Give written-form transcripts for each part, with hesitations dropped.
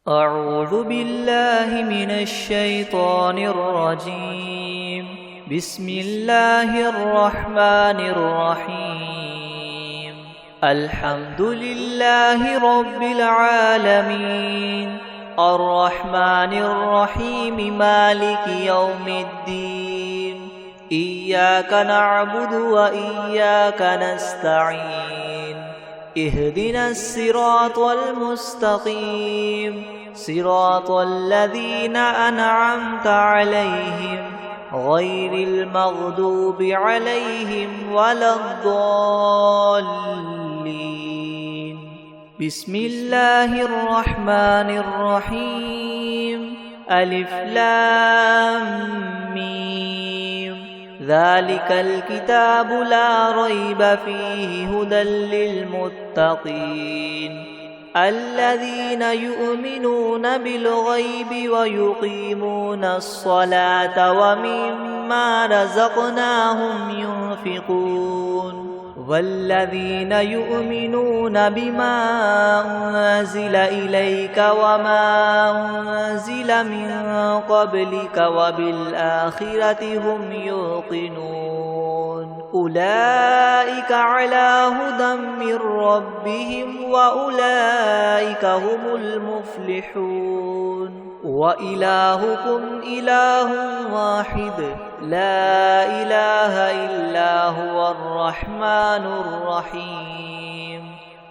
أعوذ بالله من الشيطان الرجيم. بسم الله الرحمن الرحيم. الحمد لله رب العالمين، الرحمن الرحيم، مالك يوم الدين. إياك نعبد وإياك نستعين. اهدنا الصراط المستقيم، صراط الذين أنعمت عليهم غير المغضوب عليهم ولا الضالين. بسم الله الرحمن الرحيم. ألف لام ميم. ذلك الكتاب لا ريب فيه هدى للمتقين الذين يؤمنون بالغيب ويقيمون الصلاة ومما رزقناهم ينفقون والذين يؤمنون بما أنزل إليك وما أنزل من قبلك وبالآخرة هم يوقنون أولئك على هدى من ربهم وأولئك هم المفلحون. وإلهكم إله واحد لا إله إلا هو الرحمن الرحيم.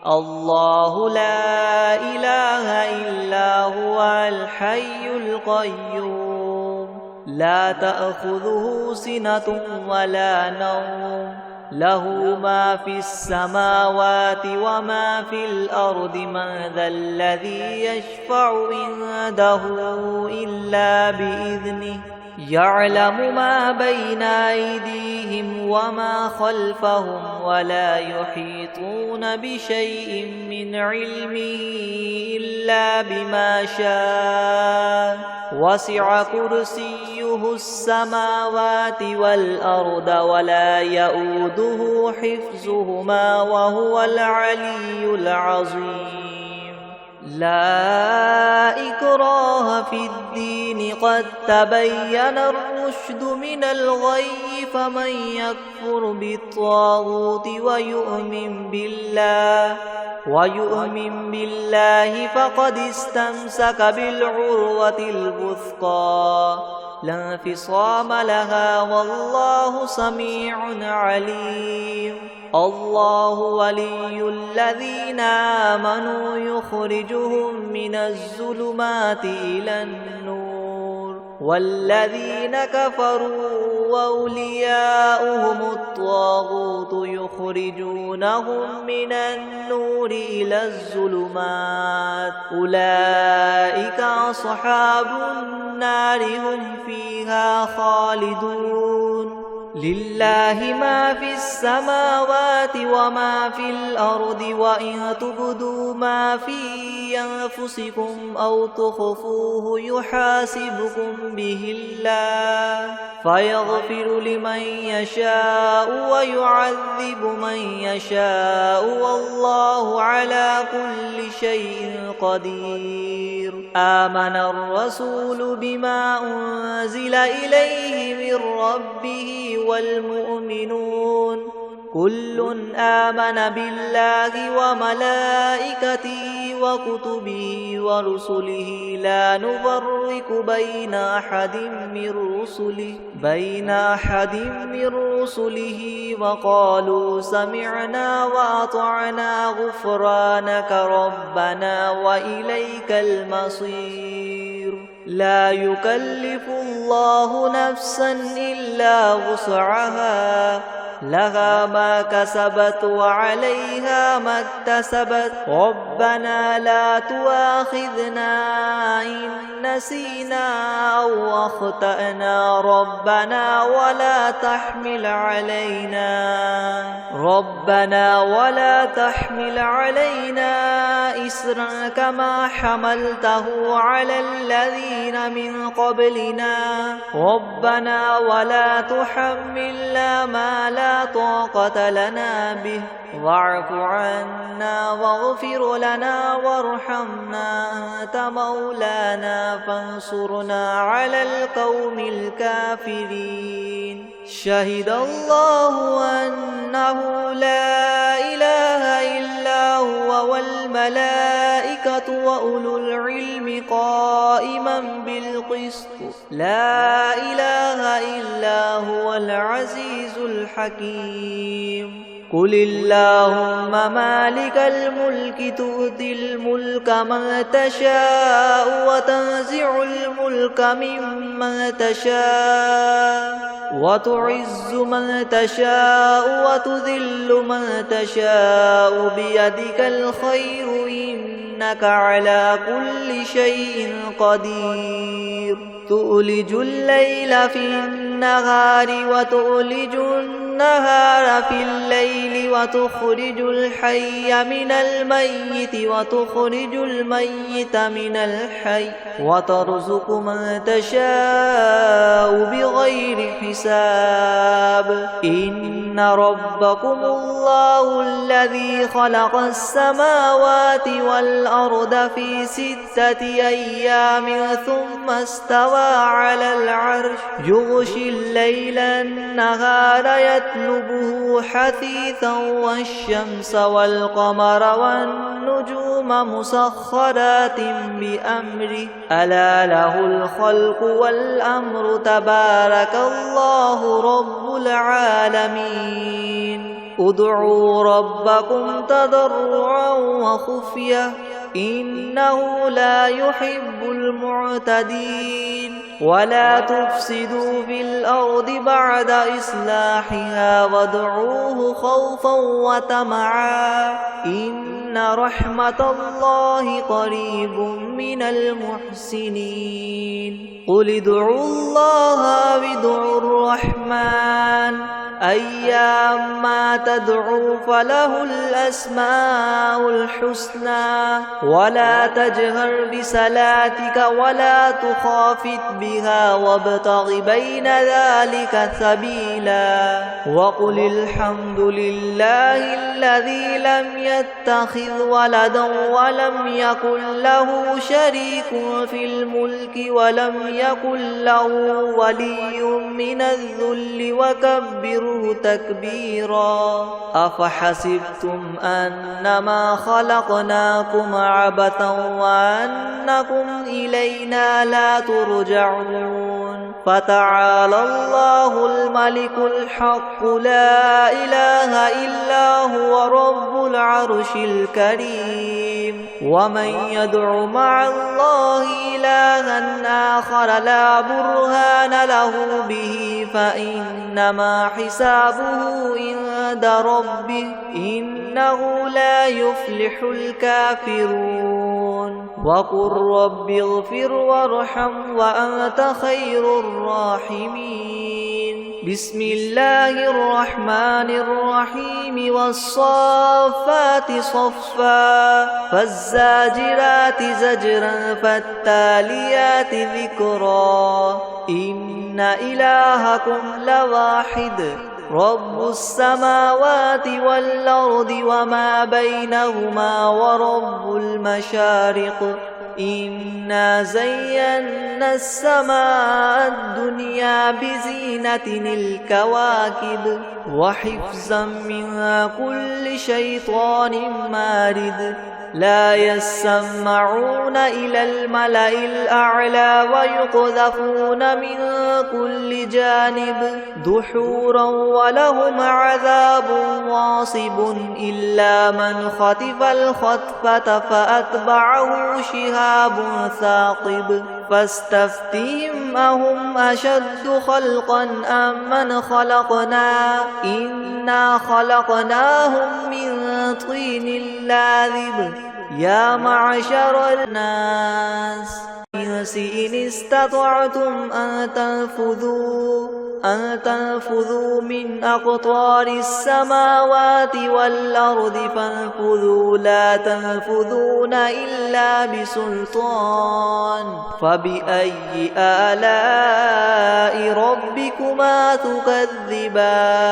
الله لا إله إلا هو الحي القيوم لا تأخذه سنة ولا نوم له ما في السماوات وما في الأرض. من ذا الذي يشفع عنده إلا بإذنه يعلم ما بين أيديهم وما خلفهم ولا يحيطون بشيء من علمه إلا بما شاء. وسع كرسيه السماوات والأرض ولا يؤوده حفظهما وهو العلي العظيم. لا إكراه في الدين قد تبين الرشد من الغي. فمن يكفر بالطاغوت ويؤمن بالله فقد استمسك بالعروة الوثقى لا انفصام لها والله سميع عليم. الله ولي الذين آمنوا يخرجهم من الظلمات إلى النور والذين كفروا وأولياؤهم الطاغوت يخرجونهم من النور إلى الظلمات. أولئك أصحاب النار هم فيها خالدون. لله ما في السماوات وما في الأرض وإن تبدوا ما في أنفسكم أو تخفوه يحاسبكم به الله فيغفر لمن يشاء ويعذب من يشاء والله على كل شيء قدير. آمن الرسول بما أنزل إليه من ربه والمؤمنون كل آمن بالله وملائكته وكتبه ورسله لا نفرق بين أحد من رسله وقالوا سمعنا وأطعنا غفرانك ربنا وإليك المصير. لا يكلف الله نفسا إلا وسعها لها ما كسبت وعليها ما اكتسبت. ربنا لا تؤاخذنا إن نسينا أو أخطأنا ربنا ولا تحمل علينا إسرا كما حملته على الذين من قبلنا ربنا ولا تحملنا ما لا طاقة لنا به واعف عنا واغفر لنا وارحمنا أنت مولانا فانصرنا على القوم الكافرين شهد الله أنه لا إله إلا هو والملائكة وأولو العلم قائما بالقسط لا إله إلا هو العزيز الحكيم قل اللهم مالك الملك تؤتي الملك من تشاء وتنزع الملك ممن تشاء وتعز من تشاء وتذل من تشاء بيدك الخير إنك على كل شيء قدير تؤلج الليل في النهار وتؤلج النهار في الليل وتخرج الحي من الميت وتخرج الميت من الحي وترزق من تشاء بغير حساب إن ربكم الله الذي خلق السماوات والأرض في 6 أيام ثم استوى على العرش يغشي الليل النهار يطلبه حثيثا والشمس والقمر والنجوم مسخرات بأمره ألا له الخلق والأمر تبارك الله رب العالمين ادعوا ربكم تضرعا وخفية إنه لا يحب المعتدين ولا تفسدوا في الأرض بعد إصلاحها وادعوه خوفا وطمعا إن رحمة الله قريب من المحسنين قل ادعوا الله وادعوا الرحمن أيما تدعوا فله الأسماء الحسنى ولا تجهر بصلاتك ولا تخافت بها وابتغ بين ذلك سبيلا وقل الحمد لله الذي لم يتخذ ولدا ولم يكن له شريك في الملك ولم يكن له ولي من الذل وكبره تكبيرا أفحسبتم أنما خلقناكم عبثا وأنكم إلينا لا ترجعون فتعالى الله الملك الحق لا إله إلا هو رب العرش الكريم ومن يدع مع الله إلها آخر لا برهان له به فإنما حسابه عند ربه إنه لا يفلح الكافرون وقل رب اغفر وارحم وأنت خير الراحمين بسم الله الرحمن الرحيم والصافات صفا فالزاجرات زجرا فالتاليات ذكرا إن إلهكم لواحد رب السماوات والأرض وما بينهما ورب المشارق إنا زينا السماء الدنيا بزينة الكواكب وحفظا من كل شيطان مارد لا يسمعون إلى الملأ الأعلى ويقذفون من كل جانب دحورا ولهم عذاب واصب إلا من خطف الخطفة فأتبعه شهاب ثاقب فاستفتهم أهم أشد خلقا أم من خلقنا إنا خلقناهم من طين لاذب يا معشر الناس إن والإنس إن استطعتم أن تنفذوا من أقطار السماوات والأرض فانفذوا لا تنفذون إلا بسلطان فبأي آلاء ربكما تكذبان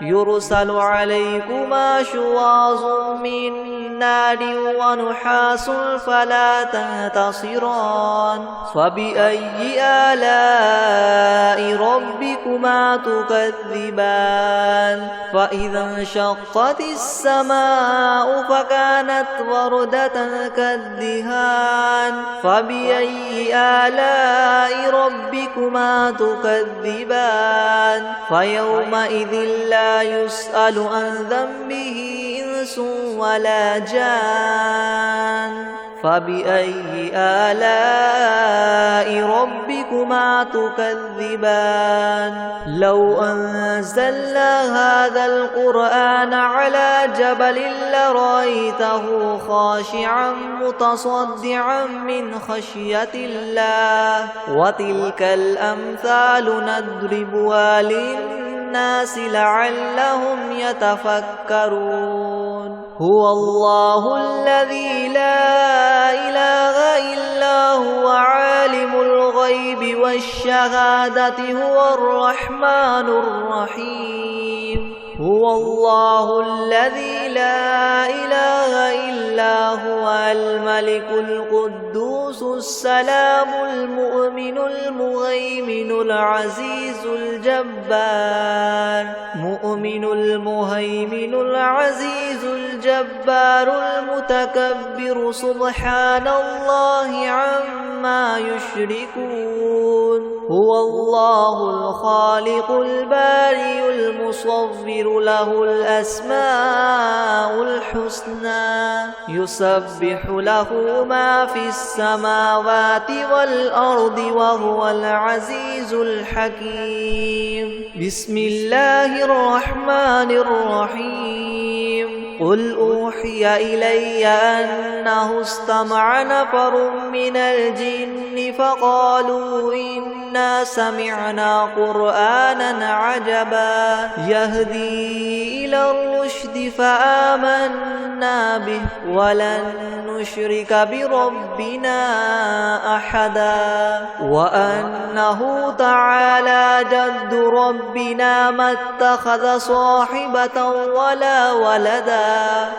يرسل عليكما شواظ من نار ونحاس فلا تنتصران فبأي آلاء ربكما تكذبان فإذا انشقت السماء فكانت وردة كالدهان فبأي آلاء ربكما تكذبان فيومئذ لا يسأل عن ذنبه إنس ولا جان فبأي آلاء ربكما تكذبان لو أنزلنا هذا القرآن على جبل لرأيته خاشعا متصدعا من خشية الله وتلك الأمثال نضربها للناس لعلهم يتفكرون هو الله الذي لا إله إلا هو عالم الغيب والشهادة هو الرحمن الرحيم هو الله الذي لا إله إلا هو الملك القدوس السلام المؤمن المهيمن العزيز الجبار مؤمن المهيمن العزيز الجبار المتكبر سبحان الله عما يشركون هو الله الخالق البارئ المصور له الأسماء الحسنى يسبح له ما في السماوات والأرض وهو العزيز الحكيم بسم الله الرحمن الرحيم قل أوحي إلي أنه استمع نفر من الجن فقالوا إنا سمعنا قرآنا عجبا يهدي إلى الرشد فآمنا به ولن نشرك بربنا أحدا وأنه تعالى جد ربنا ما اتخذ صاحبة ولا ولدا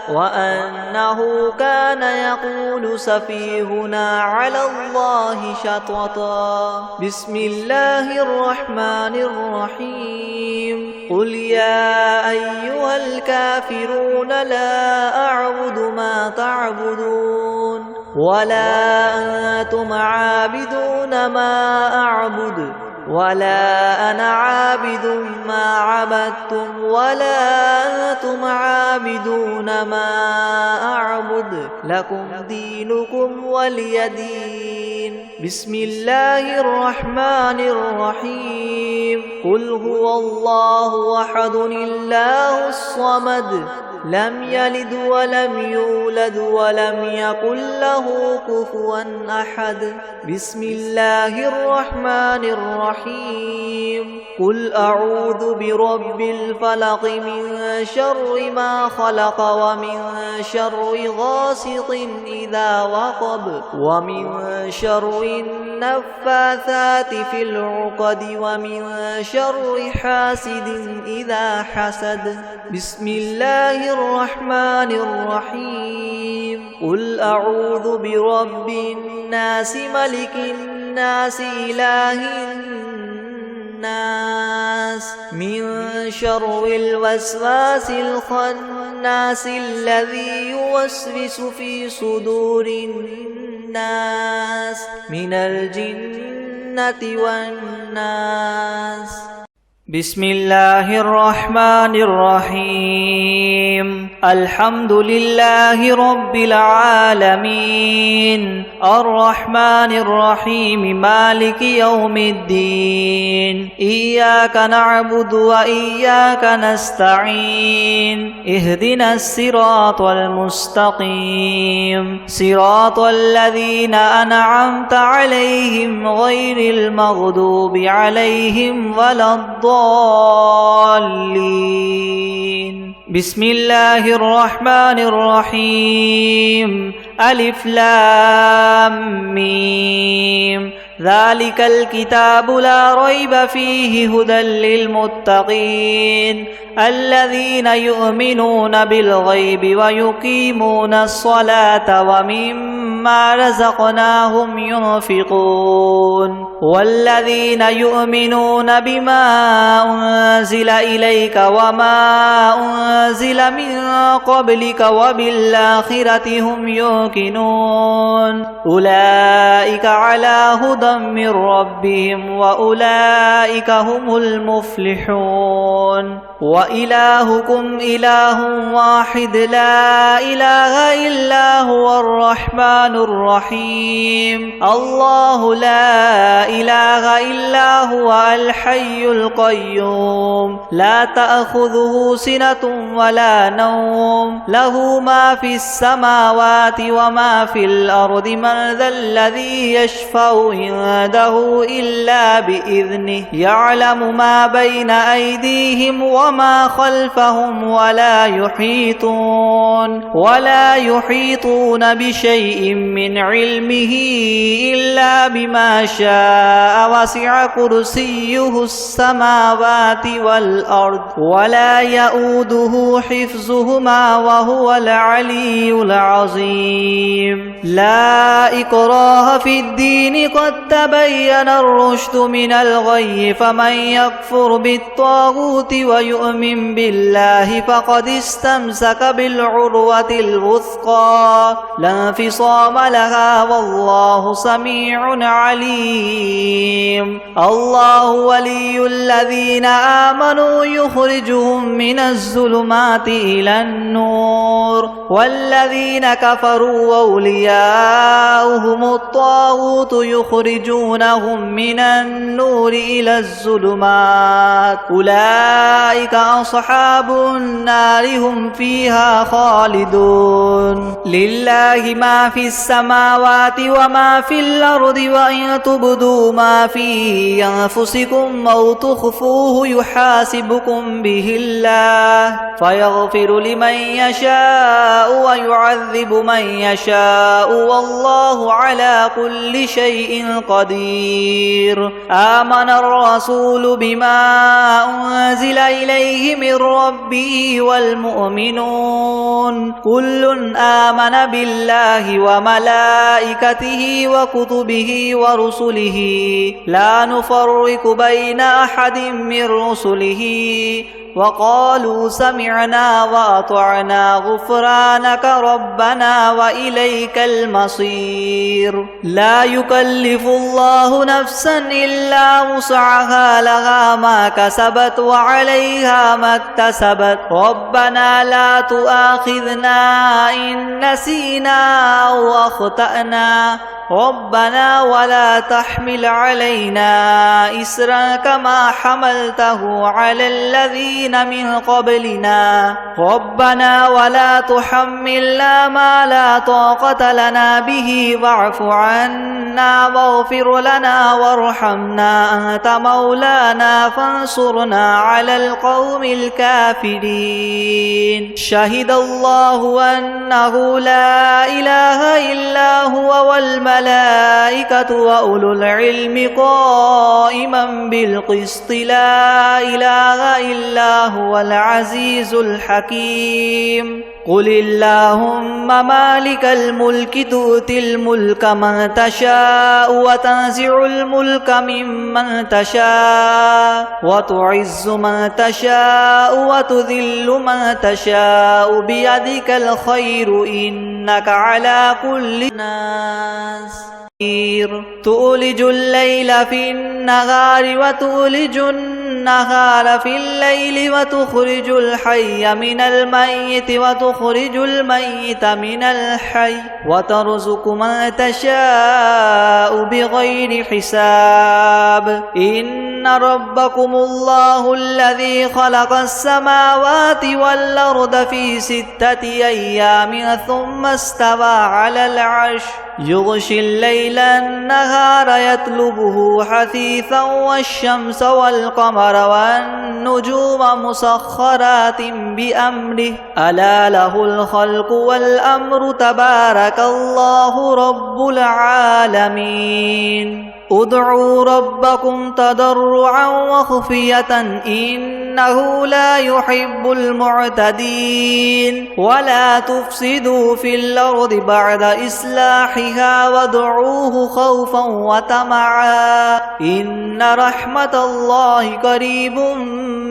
وأنه كان يقول سفيهنا على الله شططا بسم الله الرحمن الرحيم قل يا أيها الكافرون لا أعبد ما تعبدون ولا أنتم عابدون ما أعبد ولا أنا عابد ما عبدتم ولا أنتم عابدون ما أعبد لكم دينكم ولي دين بسم الله الرحمن الرحيم قل هو الله أحد الله الصمد لم يلد ولم يولد ولم يكن له كفوا أحد بسم الله الرحمن الرحيم قل أعوذ برب الفلق من شر ما خلق ومن شر غاسق إذا وقب ومن شر النفاثات في العقد ومن شر حاسد إذا حسد بسم الله الرحمن الرحيم قل أعوذ برب الناس ملك الناس إله الناس من شر الوسواس الخناس الذي يوسوس في صدور الناس من الجنة والناس بسم الله الرحمن الرحيم الحمد لله رب العالمين الرحمن الرحيم مالك يوم الدين إياك نعبد وإياك نستعين اهدنا الصراط المستقيم صراط الذين أنعمت عليهم غير المغضوب عليهم ولا الضالين بسم الله الرحمن الرحيم ألف لام ميم ذلك الكتاب لا ريب فيه هدى للمتقين الذين يؤمنون بالغيب ويقيمون الصلاة ومما رزقناهم ينفقون والذين يؤمنون بما أنزل إليك وما أنزل من قبلك وبالآخرة هم يوقنون أولئك على هدى من ربهم وأولئك هم المفلحون وإلهكم إله واحد لا إله إلا هو الرحمن الرحيم الله لا إله إلا هو الحي القيوم لا تأخذه سنة ولا نوم له ما في السماوات وما في الأرض من ذا الذي يشفع عنده إلا بإذنه يعلم ما بين أيديهم وما خلفهم ولا يحيطون بشيء من علمه إلا بما شاء وسع كرسيه السماوات والأرض ولا يؤوده حفظهما وهو العلي العظيم لا إكراه في الدين قد تبين الرشد من الغي فمن يكفر بالطاغوت ويؤمن بالله فقد استمسك بالعروة الوثقى لا انفصام لها والله سميع عليم الله ولي الذين آمنوا يخرجهم من الظلمات إلى النور والذين كفروا أولياؤهم الطاغوت يخرجونهم من النور إلى الظلمات أولئك أصحاب النار هم فيها خالدون لله ما في السماوات وما في الأرض وإن تبدوا ما في أنفسكم أو تخفوه يحاسبكم به الله فيغفر لمن يشاء ويعذب من يشاء والله على كل شيء قدير آمن الرسول بما أنزل إليه من ربه والمؤمنون كل آمن بالله وملائكته وكتبه ورسله لا نفرق بين أحد من رسله وقالوا سمعنا وأطعنا غفرانك ربنا وإليك المصير لا يكلف الله نفسا إلا وسعها لها ما كسبت وعليها ما اكتسبت ربنا لا تؤاخذنا إن نسينا أو أخطأنا ربنا ولا تحمل علينا إسرا كما حملته على الذين من قبلنا ربنا ولا تحملنا ما لا طاقة لنا به واعف عنا واغفر لنا وارحمنا أنت مولانا فانصرنا على القوم الكافرين شهد الله أنه لا إله إلا هو والملائكة وأولو العلم قائما بالقسط لا إله إلا هو العزيز الحكيم قل اللهم مالك الملك تؤتي الملك من تشاء وتنزع الملك ممن تشاء وتعز من تشاء وتذل من تشاء بيدك الخير إنك على كل تولج الليل في النهار وتولج النهار النهار في الليل وتخرج الحي من الميت وتخرج الميت من الحي وترزق من تشاء بغير حساب إن ربكم الله الذي خلق السماوات والأرض في 6 أيام ثم استوى على العرش يغشي الليل النهار يطلبه حثيثا والشمس والقمر والنجوم مسخرات بأمره ألا له الخلق والأمر تبارك الله رب العالمين ادعوا ربكم تضرعا وخفية إنه لا يحب المعتدين ولا تفسدوا في الأرض بعد إصلاحها وادعوه خوفا وطمعا إن رحمة الله قريب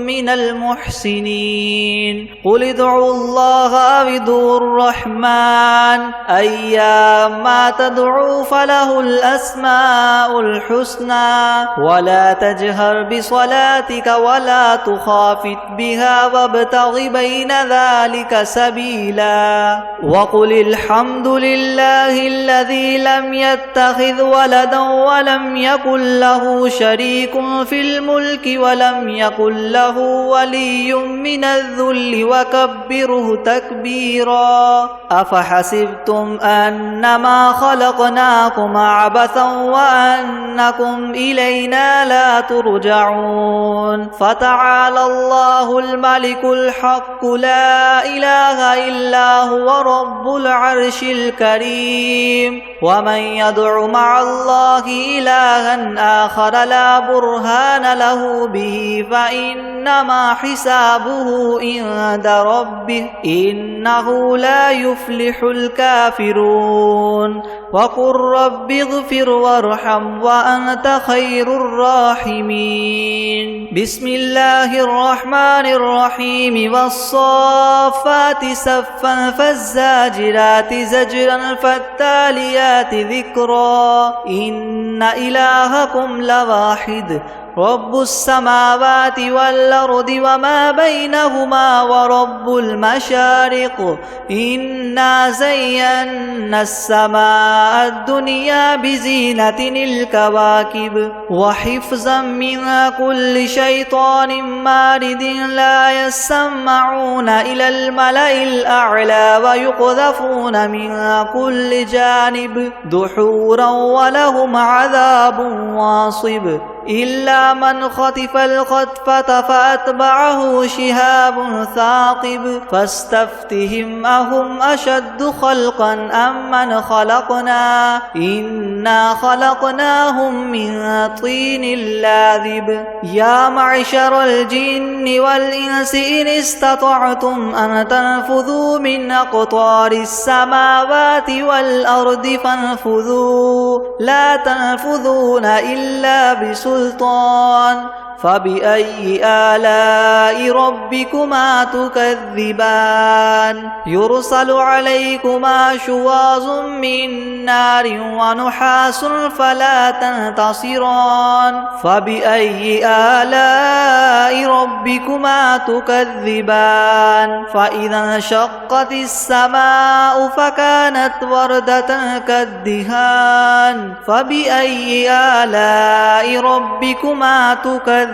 من المحسنين قل ادعوا الله أو ادعوا الرحمن أيما تدعوا فله الأسماء الحسنى ولا تجهر بصلاتك ولا تخافت بها وابتغ بين ذلك سبيلا وقل الحمد لله الذي لم يتخذ ولدا ولم يكن له شريك في الملك ولم يكن له ولي من الذل وكبره تكبيرا أفحسبتم أنما خلقناكم عبثا وأنكم إلينا لا ترجعون فتعالى الله الملك الحق لا إله إلا هو رب العرش الكريم ومن يدع مع الله إلها آخر لا برهان له به فإنما حسابه عند ربه إنه لا يفلح الكافرون وقل رب اغفر وارحم وأنت خير الراحمين بسم الله الرحمن الرحيم والصافات صفا فالزاجرات زجرا فالتاليات ذكرا إن إلهكم لواحد رب السماوات والأرض وما بينهما ورب المشارق إنا زينا السماء الدنيا بزينة الكواكب وحفظا من كل شيطان مارد لا يسمعون إلى الملأ الأعلى ويقذفون من كل جانب دحورا ولهم عذاب واصب إلا من خطف الخطفة فأتبعه شهاب ثاقب فاستفتهم أهم أشد خلقا أم من خلقنا إنا خلقناهم من طين لاذب يا معشر الجن والإنس إن استطعتم أن تنفذوا من أقطار السماوات والأرض فانفذوا لا تنفذون إلا بسلطان فبأي آلاء ربكما تكذبان يرسل عليكما شواظ من نار ونحاس فلا تنتصران فبأي آلاء ربكما تكذبان فإذا انشقت السماء فكانت وردة كالدهان فبأي آلاء ربكما تكذبان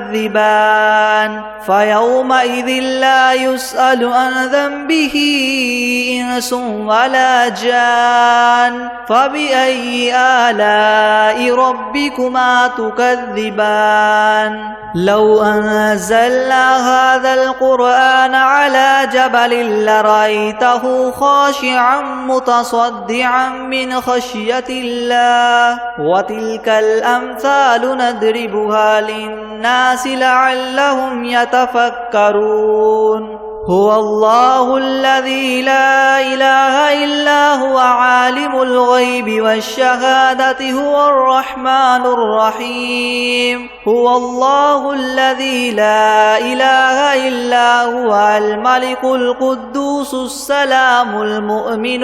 فيومئذ لا يسأل عن ذنبه إنس ولا جان فبأي آلاء ربكما تكذبان لو أنزلنا هذا القرآن على جبل لرأيته خاشعا متصدعا من خشية الله وتلك الأمثال نضربها للناس لعلهم يتفكرون هو الله الذي لا إله إلا هو عالم الغيب والشهادة هو الرحمن الرحيم هو الله الذي لا إله إلا هو الملك القدوس السلام المؤمن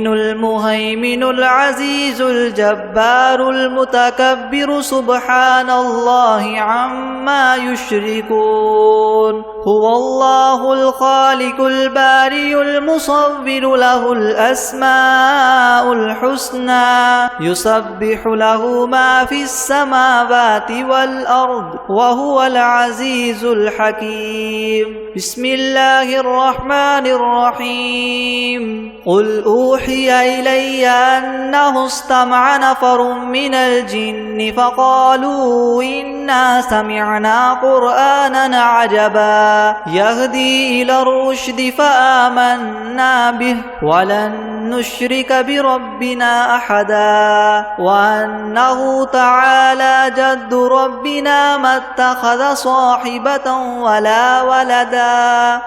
المهيمن العزيز الجبار المتكبر سبحان الله عما يشركون هو الله الخالق البارئ المصور له الأسماء الحسنى يسبح له ما في السماوات والأرض وهو العزيز الحكيم بسم الله الرحمن الرحيم قل أوحي إلي أنه استمع نفر من الجن فقالوا إنا سمعنا قرآنا عجبا يهدي إلى الرشد فآمنا به ولن نشرك بربنا أحدا وأنه تعالى جد ربنا ما اتخذ صاحبة ولا ولدا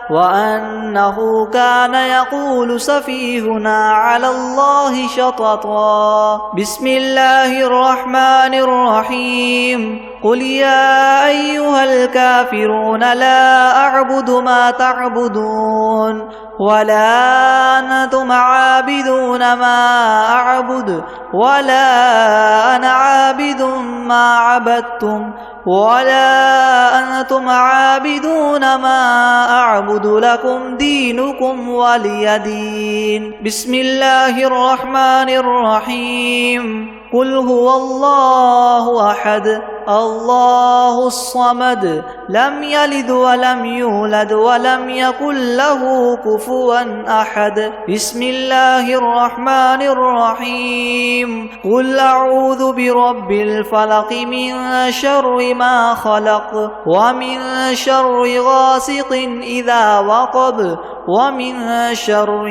وأنه كان يقول سفيهنا على الله شططا بسم الله الرحمن الرحيم قل يا أيها الكافرون لا أعبد ما تعبدون ولا أنتم عابدون ما أعبد ولا أنا عابد ما عبدتم ولا أنتم عابدون ما أعبد لكم دينكم ولي دين بسم الله الرحمن الرحيم قل هو الله أحد الله الصمد لم يلد ولم يولد ولم يكن له كفوا أحد بسم الله الرحمن الرحيم قل أعوذ برب الفلق من شر ما خلق ومن شر غاسق إذا وقب ومن شر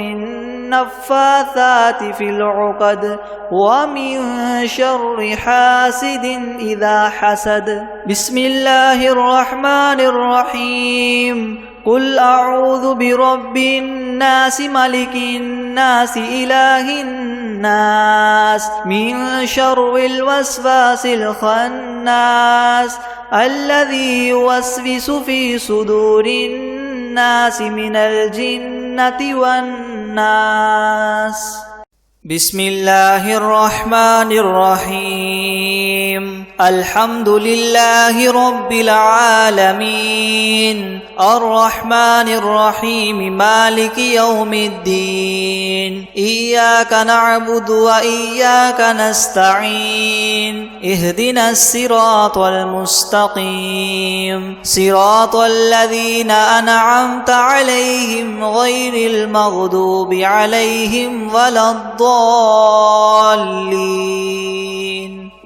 النفاثات في العقد ومن شر حاسد إذا حسد بسم الله الرحمن الرحيم قل أعوذ برب الناس ملك الناس إله الناس من شر الوسواس الخناس الذي يوسوس في صدور الناس من الجنة والناس بسم الله الرحمن الرحيم الحمد لله رب العالمين الرحمن الرحيم مالك يوم الدين إياك نعبد وإياك نستعين اهدنا الصراط المستقيم صراط الذين أنعمت عليهم غير المغضوب عليهم ولا الضالين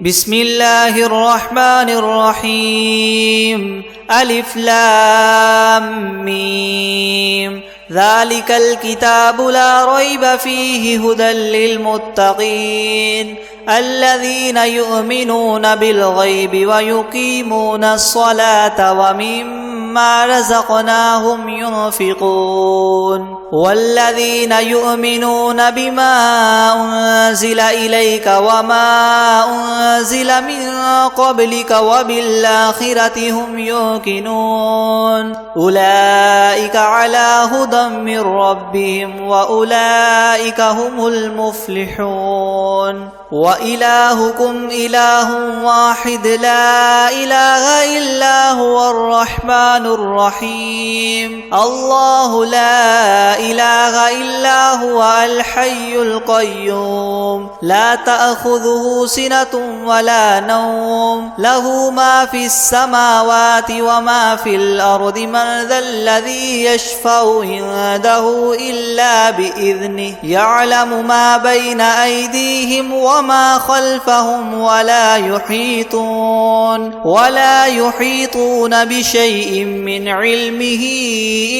بسم الله الرحمن الرحيم ألف لام ميم ذلك الكتاب لا ريب فيه هدى للمتقين الذين يؤمنون بالغيب ويقيمون الصلاة ومما رزقناهم ينفقون والذين يؤمنون بما أنزل إليك وما أنزل من قبلك وبالآخرة هم يوقنون أولئك على هدى من ربهم وأولئك هم المفلحون وإلهكم إله واحد لا إله إلا هو الرحمن الرحيم الله لا إله إلا هو الحي القيوم لا تأخذه سنة ولا نوم له ما في السماوات وما في الأرض من ذا الذي يشفع عنده إلا بإذنه يعلم ما بين أيديهم وما خلفهم ولا يحيطون بشيء من علمه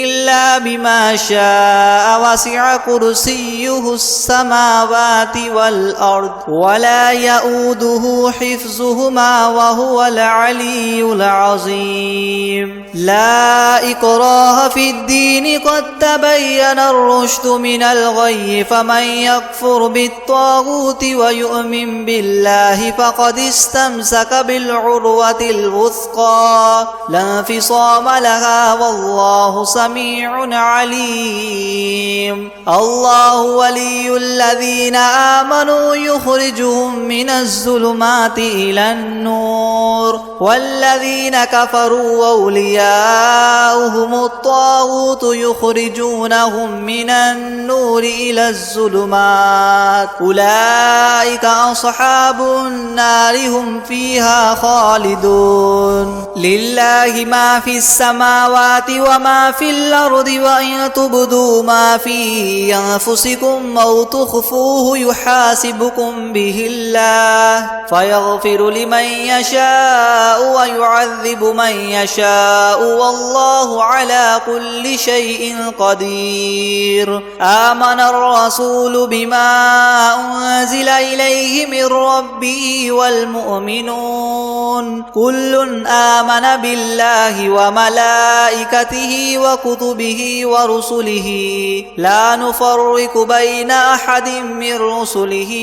إلا بما شاء شاء وسع كرسيه السماوات والأرض ولا يؤوده حفظهما وهو العلي العظيم لا إكراه في الدين قد تبين الرشد من الغي فمن يكفر بالطاغوت ويؤمن بالله فقد استمسك بالعروة الوثقى لا انفصام لها والله سميع عليم الله ولي الذين آمنوا يخرجهم من الظلمات إلى النور والذين كفروا أولياؤهم الطاغوت يخرجونهم من النور إلى الظلمات أولئك أصحاب النار هم فيها خالدون لله ما في السماوات وما في الأرض وإن تبدوا ما في أنفسكم أو تخفوه يحاسبكم به الله فيغفر لمن يشاء ويعذب من يشاء والله على كل شيء قدير آمن الرسول بما أنزل إليه من ربه والمؤمنون كل آمن بالله وملائكته وكتبه ورسله لا نفرق بين أحد من رسله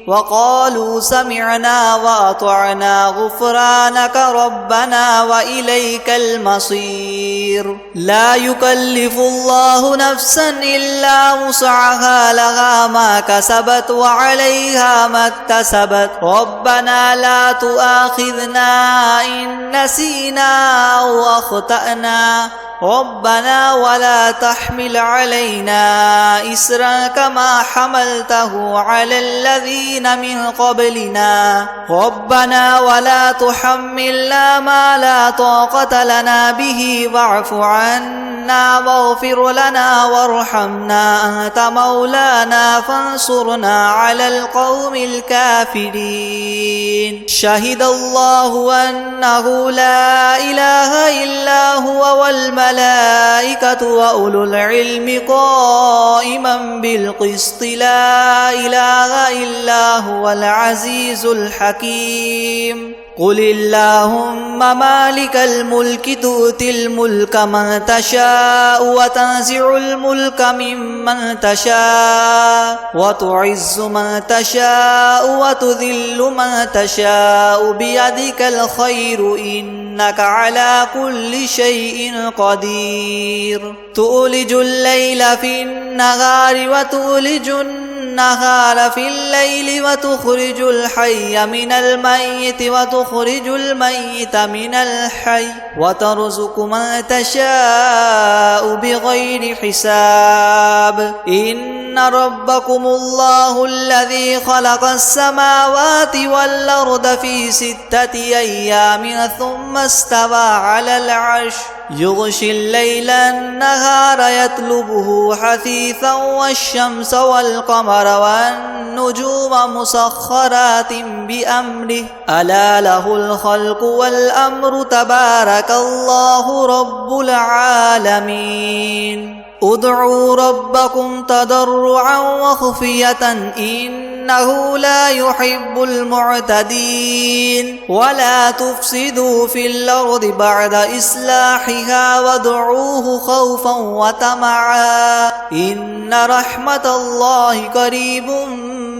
وقالوا سمعنا وأطعنا غفرانك ربنا وإليك المصير لا يكلف الله نفسا إلا وسعها لها ما كسبت وعليها ما اكتسبت ربنا لا تؤاخذنا إن نسينا أو أخطأنا ربنا ولا تحمل علينا إسرا كما حملته على الذين من قبلنا ربنا ولا تحملنا ما لا طاقة لنا به واعف عنا واغفر لنا وارحمنا أنت مولانا فانصرنا على القوم الكافرين شهد الله أنه لا إله إلا هو والملائكة وأولو العلم قائما بالقسط لا إله إلا هو العزيز الحكيم قل اللهم مالك الملك تؤتي الملك من تشاء وتنزع الملك ممن تشاء وتعز من تشاء وتذل من تشاء بيدك الخير إنك على كل شيء قدير تولج الليل في النهار وتولج النهار في الليل وتخرج الحي من الميت وتخرج الميت من الحي وترزق من تشاء بغير حساب إن ربكم الله الذي خلق السماوات والأرض في 6 أيام ثم استوى على العرش يغشي الليل النهار يطلبه حثيثا والشمس والقمر والنجوم مسخرات بأمره ألا له الخلق والأمر تبارك الله رب العالمين ادعوا ربكم تضرعا وخفية إنه لا يحب المعتدين ولا تفسدوا في الأرض بعد إصلاحها وادعوه خوفا وطمعا إن رحمة الله قريب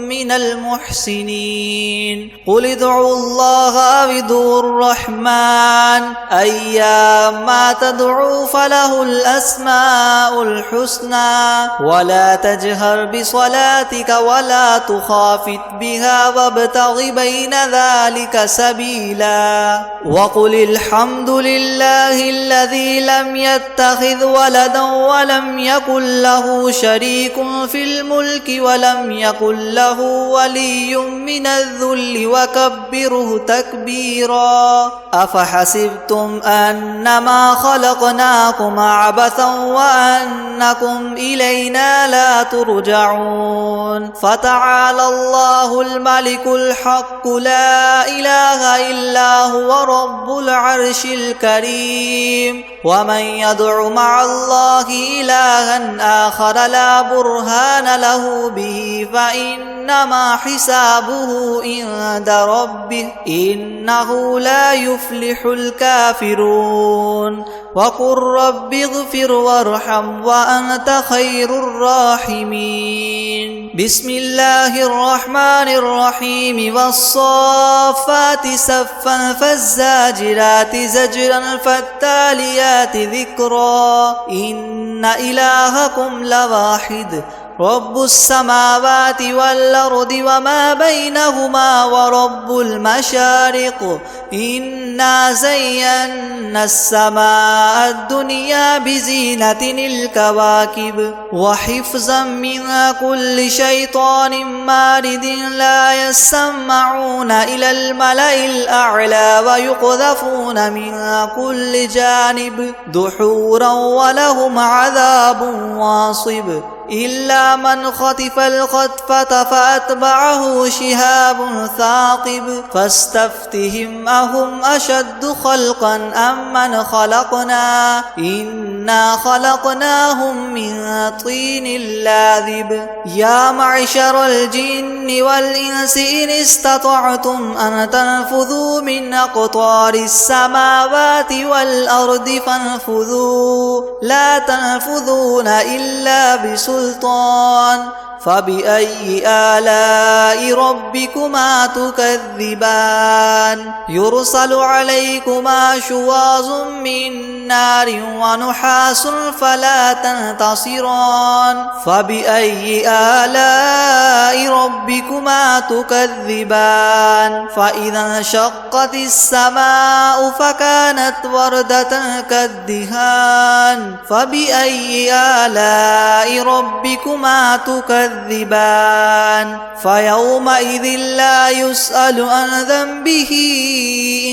من المحسنين قل ادعوا الله أو ادعوا الرحمن أيما تدعوا فله الأسماء الحسنى ولا تجهر بصلاتك ولا تخافت بها وابتغ بين ذلك سبيلا وقل الحمد لله الذي لم يتخذ ولدا ولم يكن له شريك في الملك ولم يكن له ولي من الذل وكبره تكبيرا أفحسبتم أنما خلقناكم عبثا وأنكم إلينا لا ترجعون فتعالى الله الملك الحق لا إله إلا هو رب العرش الكريم ومن يدع مع الله إلها آخر لا برهان له به فإنما حسابه عند ربه إنه لا يفلح الكافرون وقل رب اغفر وارحم وأنت خير الراحمين بسم الله الرحمن الرحيم والصافات صفا فالزاجرات زجرا فالتاليات ذكرا إن إلهكم لواحد رب السماوات والأرض وما بينهما ورب المشارق إنا زينا السماء الدنيا بزينة الكواكب وحفظا من كل شيطان مارد لا يسمعون إلى الملأ الأعلى ويقذفون من كل جانب دحورا ولهم عذاب واصب إلا من خطف الخطفة فأتبعه شهاب ثاقب فاستفتهم أهم أشد خلقا أم من خلقنا إنا خلقناهم من طين لاذب يا معشر الجن والإنس إن استطعتم أن تنفذوا من أقطار السماوات والأرض فانفذوا لا تنفذون إلا بسلطان فبأي آلاء ربكما تكذبان يرسل عليكما شواظ من نار ونحاس فلا تنتصران فبأي آلاء ربكما تكذبان فإذا انشقت السماء فكانت وردة كالدهان فبأي آلاء ربكما تكذبان فيومئذ لا يسأل عن ذنبه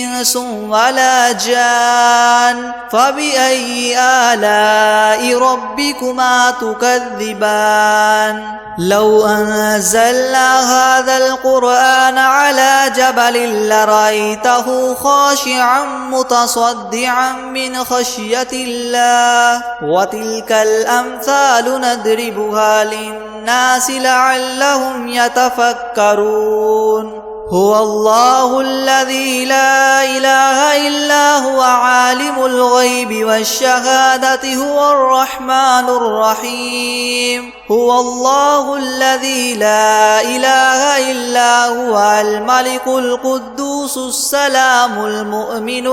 إنس ولا جان فبأي آلاء ربكما تكذبان لو أنزلنا هذا القرآن على جبل لرأيته خاشعا متصدعا من خشية الله وتلك الأمثال نضربها للناس لعلهم يتفكرون هو الله الذي لا إله إلا هو عالم الغيب والشهادة هو الرحمن الرحيم هو الله الذي لا إله إلا هو الملك القدوس السلام المؤمن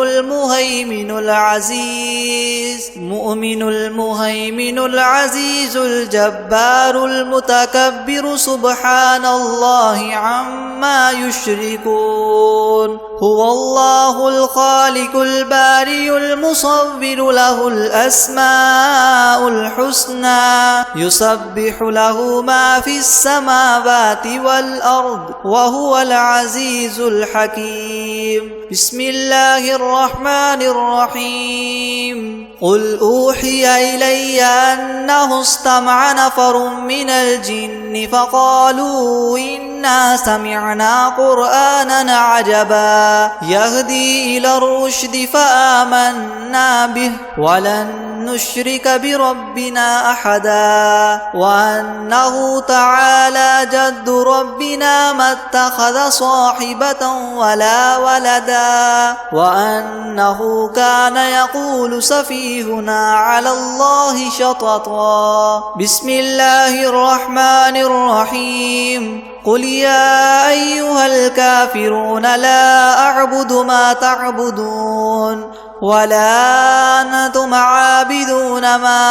المهيمن العزيز الجبار المتكبر سبحان الله عما يشركون هو الله الخالق البارئ المصور له الأسماء الحسنى يسبح له ما في السماوات والأرض وهو العزيز الحكيم بسم الله الرحمن الرحيم قل أوحي إلي أنه استمع نفر من الجن فقالوا إنا سمعنا قرآنا عجبا يهدي إلى الرشد فآمنا به ولن نشرك بربنا أحدا وأنه تعالى جد ربنا ما اتخذ صاحبة ولا ولدا وأنه كان يقول سفيهنا على الله شططا بسم الله الرحمن الرحيم قل يا أيها الكافرون لا أعبد ما تعبدون ولا أنتم عابدون ما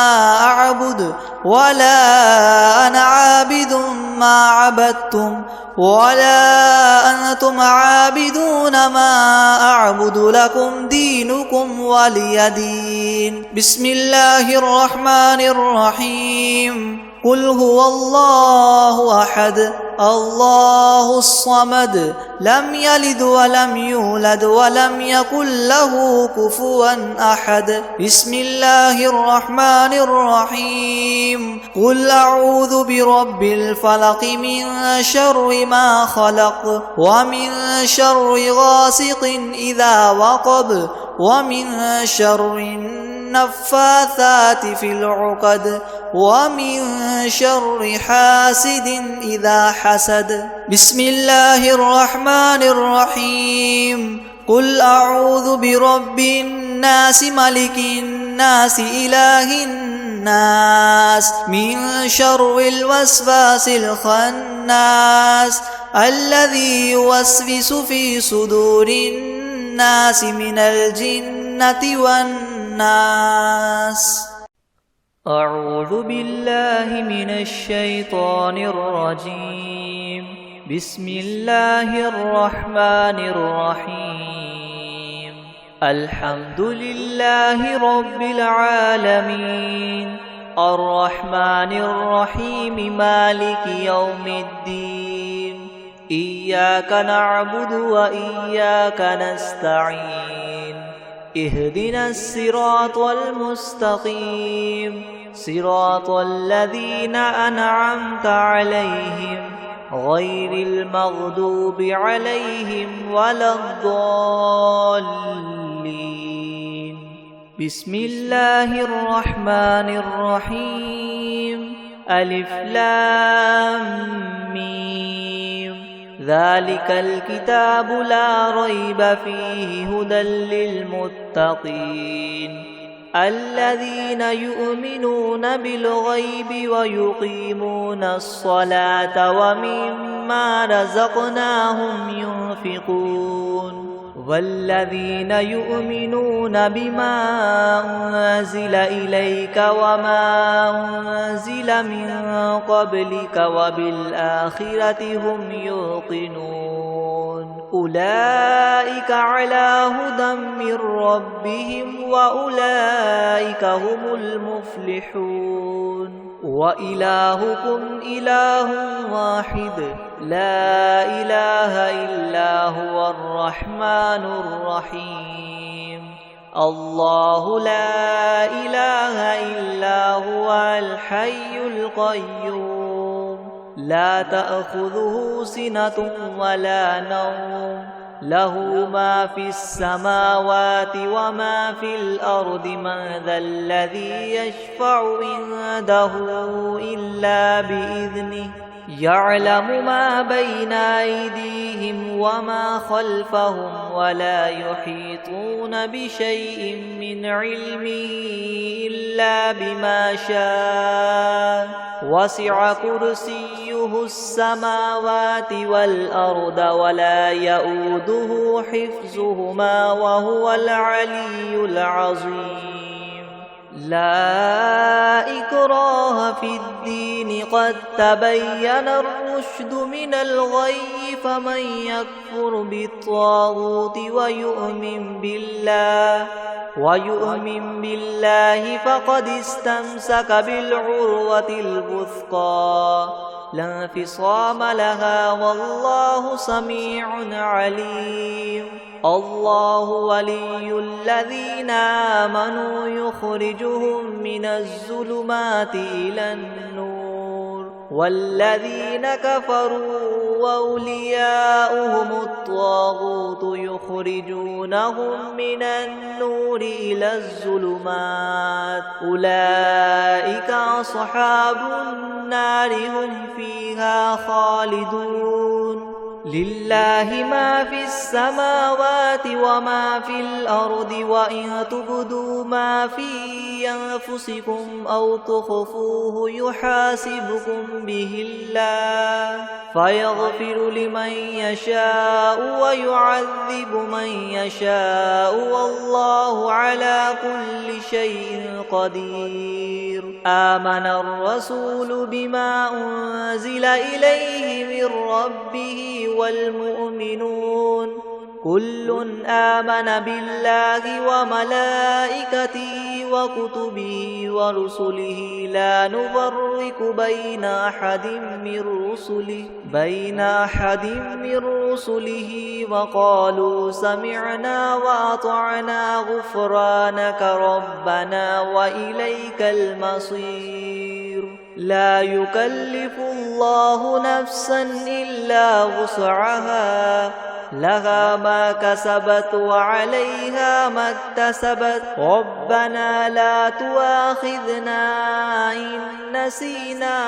أعبد ولا أنا عابد ما عبدتم ولا أنتم عابدون ما أعبد لكم دينكم ولي دين بسم الله الرحمن الرحيم قل هو الله أحد الله الصمد لم يلد ولم يولد ولم يكن له كفوا أحد بسم الله الرحمن الرحيم قل أعوذ برب الفلق من شر ما خلق ومن شر غاسق إذا وقب ومن شر النفاثات في العقد ومن شر حاسد إذا حسد. بسم الله الرحمن الرحيم. قل أعوذ برب الناس ملك الناس إله الناس من شر الوسواس الخناس الذي يوسوس في صدور الناس من الجنة والناس. أعوذ بالله من الشيطان الرجيم. بسم الله الرحمن الرحيم. الحمد لله رب العالمين الرحمن الرحيم مالك يوم الدين. إياك نعبد وإياك نستعين. اهدنا الصراط المستقيم صراط الذين أنعمت عليهم غير المغضوب عليهم ولا الضالين. بسم الله الرحمن الرحيم. ألف لام ميم. ذلك الكتاب لا ريب فيه هدى للمتقين الذين يؤمنون بالغيب ويقيمون الصلاة ومما رزقناهم ينفقون والذين يؤمنون بما أنزل إليك وما أنزل من قبلك وبالآخرة هم يوقنون أولئك على هدى من ربهم وأولئك هم المفلحون. وإلهكم إله واحد لا إله إلا هو الرحمن الرحيم. الله لا إله إلا هو الحي القيوم لا تأخذه سنة ولا نوم له ما في السماوات وما في الأرض. من ذا الذي يشفع عنده إلا بإذنه يعلم ما بين أيديهم وما خلفهم ولا يحيطون بشيء من علمه إلا بما شاء. وسع كرسيه السماوات والأرض ولا يؤوده حفظهما وهو العلي العظيم. لا إكراه في الدين قد تبين الرشد من الغي فمن يكفر بالطاغوت ويؤمن بالله فقد استمسك بالعروة الوثقى لا انفصام لها والله سميع عليم. الله ولي الذين آمنوا يخرجهم من الظلمات إلى النور والذين كفروا وأولياؤهم الطاغوت يخرجونهم من النور إلى الظلمات أولئك أصحاب النار هم فيها خالدون. لله ما في السماوات وما في الأرض وإن تبدوا ما في أنفسكم أو تخفوه يحاسبكم به الله فيغفر لمن يشاء ويعذب من يشاء والله على كل شيء قدير. آمن الرسول بما أنزل إليه من ربه والمؤمنون كل آمن بالله وملائكته وكتبه ورسله لا نفرق بين أحد من رسله وقالوا سمعنا وأطعنا غفرانك ربنا وإليك المصير. لا يكلف الله نفسا إلا وسعها لها ما كسبت وعليها ما اكتسبت ربنا لا تؤاخذنا إن نسينا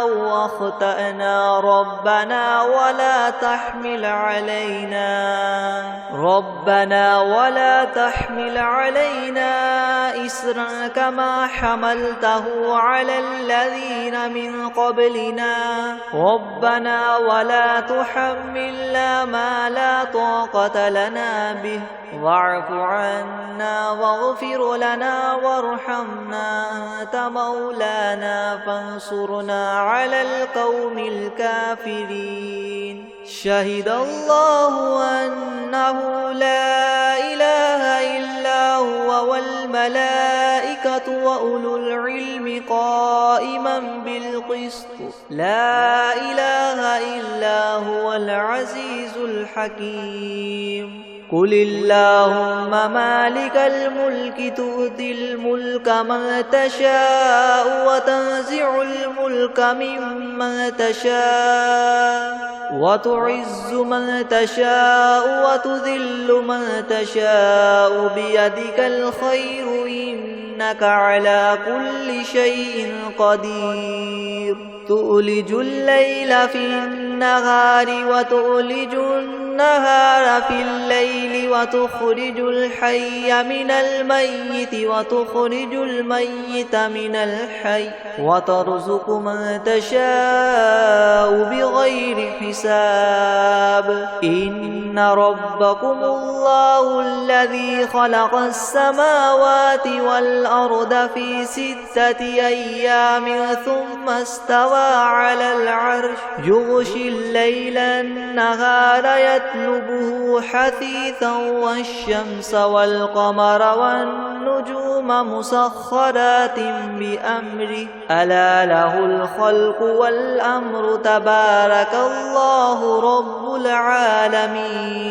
أو أخطأنا ربنا ولا تحمل علينا إسرا كما حملته على الذين من قبلنا ربنا ولا تحملنا ما لا طاقة لنا به واعف عنا واغفر لنا وارحمنا أنت مولانا فانصرنا على القوم الكافرين شهد الله أنه لا إله إلا هو والملائكة وأولو العلم قائما بالقسط لا إله إلا هو العزيز الحكيم قل اللهم مالك الملك تؤتي الملك من تشاء وتنزع الملك ممن تشاء وتعز من تشاء وتذل من تشاء بيدك الخير إنك على كل شيء قدير تؤلج الليل في النهار وتؤلج النهار في الليل وتخرج الحي من الميت وتخرج الميت من الحي وترزق من تشاء بغير حساب إن ربكم الله الذي خلق السماوات والأرض في 6 أيام ثم استوى على العرش يغشي الليل النهار يطلبه حثيثا والشمس والقمر والنجوم مسخرات بأمره ألا له الخلق والأمر تبارك الله رب العالمين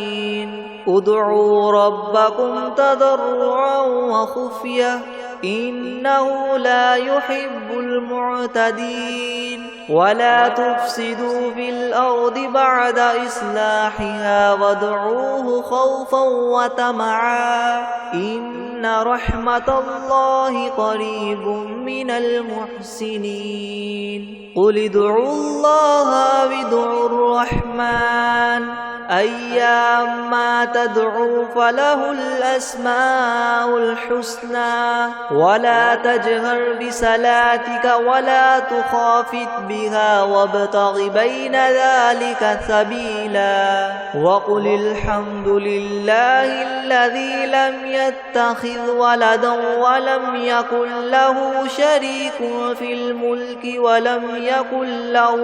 ادعوا ربكم تضرعا وخفية إنه لا يحب المعتدين ولا تفسدوا في الأرض بعد إصلاحها وادعوه خوفا وطمعا إن رحمة الله قريب من المحسنين قل ادعوا الله وادعوا الرحمن أيما تدعوا فله الأسماء الحسنى ولا تجهر بصلاتك ولا تخافت بها وابتغ بين ذلك سبيلا وقل الحمد لله الذي لم يتخذ ولدا ولم يكن له شريك في الملك ولم يكن له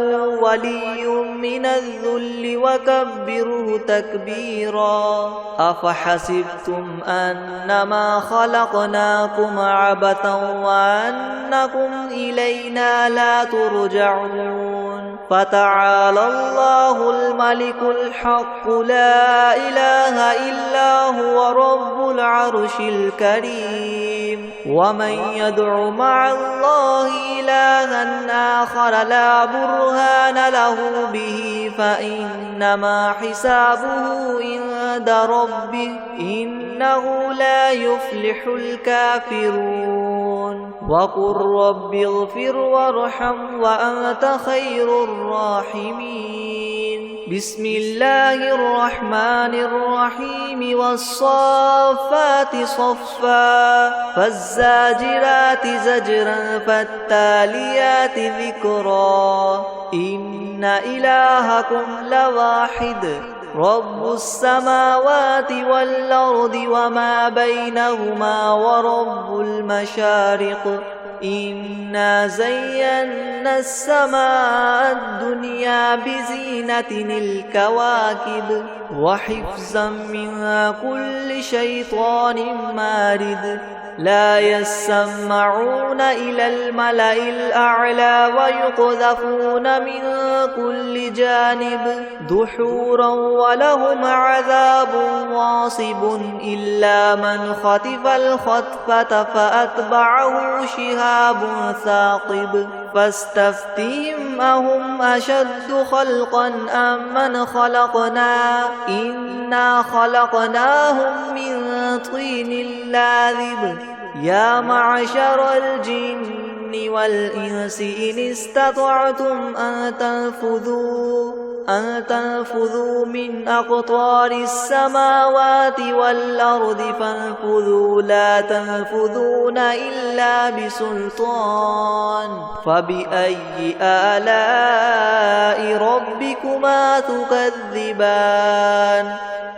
ولي من الذل وكبره تكبيرا أفحسبتم أنما خلقناكم عبثا وأنكم إلينا لا ترجعون فتعالى الله الملك الحق لا إله إلا هو رب العرش الكريم ومن يدع مع الله إلها آخر لا برهان له به فإنما حسابه عند ربه إنه لا يفلح الكافرون وقل رب اغفر وارحم وأنت خير الراحمين بسم الله الرحمن الرحيم والصافات صفا فالزاجرات زجرا فالتاليات ذكرا إن إلهكم لواحد رب السماوات والأرض وما بينهما ورب المشارق إنا زينا السماء الدنيا بزينة الكواكب وحفظا من كل شيطان مارد لا يسمعون إلى الملأ الأعلى ويقذفون من كل جانب دحورا ولهم عذاب واصب إلا من خطف الخطفة فأتبعه شهاب ثاقب فاستفتهم أهم أشد خلقا أم من خلقنا إنا خلقناهم من طين لاذب يا معشر الجن والإنس إن استطعتم أن تنفذوا من أقطار السماوات والأرض فانفذوا لا تنفذون إلا بسلطان فبأي آلاء ربكما تكذبان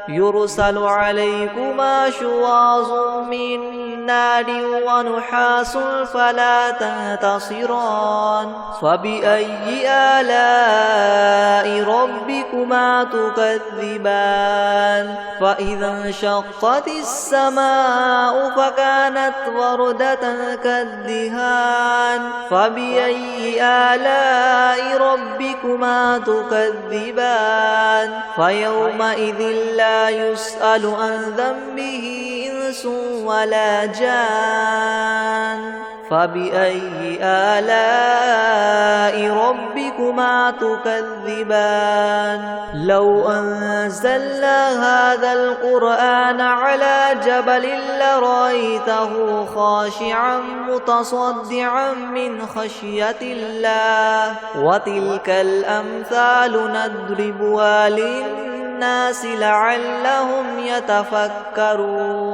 يرسل عليكما شواظ من نار ونحاس فلا تنتصران فبأي آلاء ربكما تكذبان فإذا انشقت السماء فكانت وردة كالدهان فبأي آلاء ربكما تكذبان فيومئذ لا يسأل عن ذنبه إنس ولا جان فبأي آلاء ربكما تكذبان لو أنزلنا هذا القرآن على جبل لرأيته خاشعا متصدعا من خشية الله وتلك الأمثال نضربها للناس لعلهم يتفكرون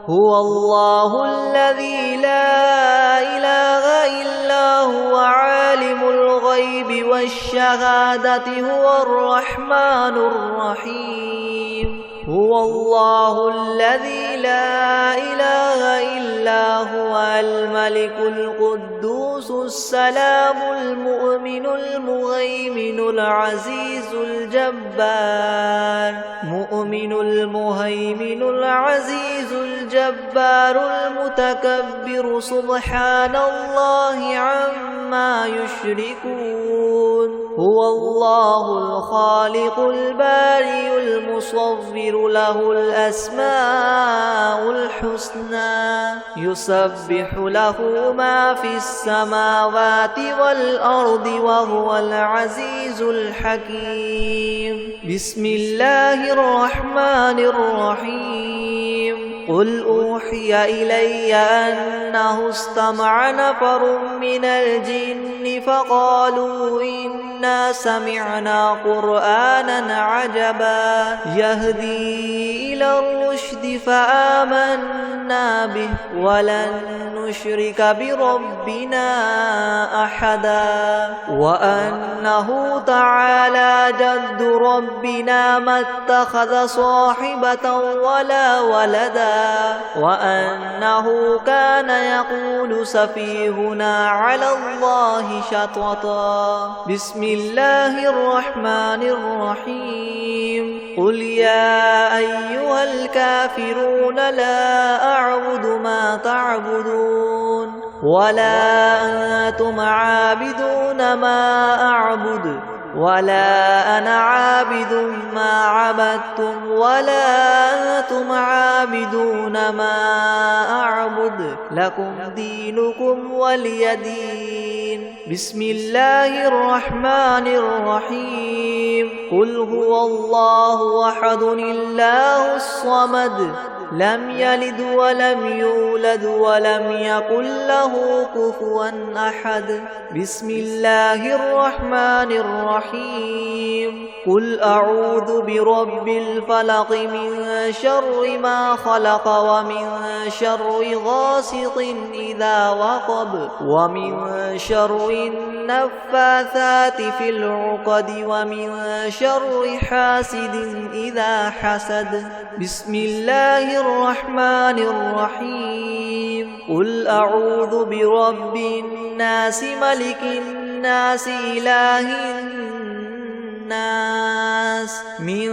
هو الله الذي لا إله إلا هو عالم الغيب والشهادة هو الرحمن الرحيم هو الله الذي لا إله إلا هو الملك القدوس السلام المؤمن المهيمن العزيز الجبار مؤمن المهيمن العزيز الجبار المتكبر سبحان الله عما يشركون هو الله الخالق البارئ المصور له الأسماء الحسنى يسبح له ما في السماوات والأرض وهو العزيز الحكيم بسم الله الرحمن الرحيم قل أوحي إلي أنه استمع نفر من الجن فقالوا إنا سمعنا قرآنا عجبا يهدي إلى الرشد فآمنا به ولن نشرك بربنا أحدا وأنه تعالى جد ربنا ما اتخذ صاحبة ولا ولدا وأنه كان يقول سفيهنا على الله شططا بسم الله الرحمن الرحيم قل يا أيها الكافرون لا أعبد ما تعبدون ولا أنتم عابدون ما أعبد ولا أنا عابد ما عبدتم ولا أنتم عابدون ما أعبد لكم دينكم ولي دين بسم الله الرحمن الرحيم قل هو الله أحد الله الصمد لم يلد ولم يولد ولم يكن له كفوا أحد بسم الله الرحمن الرحيم قل أعوذ برب الفلق من شر ما خلق ومن شر غاسق إذا وقب ومن شر النفاثات في العقد ومن شر حاسد إذا حسد بسم الله الرحمن الرحيم قل أعوذ برب الناس ملك الناس إله الناس من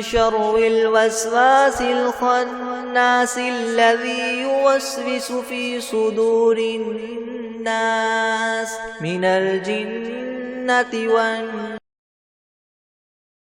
شر الوسواس الخناس الذي يوسوس في صدور الناس من الجنة والناس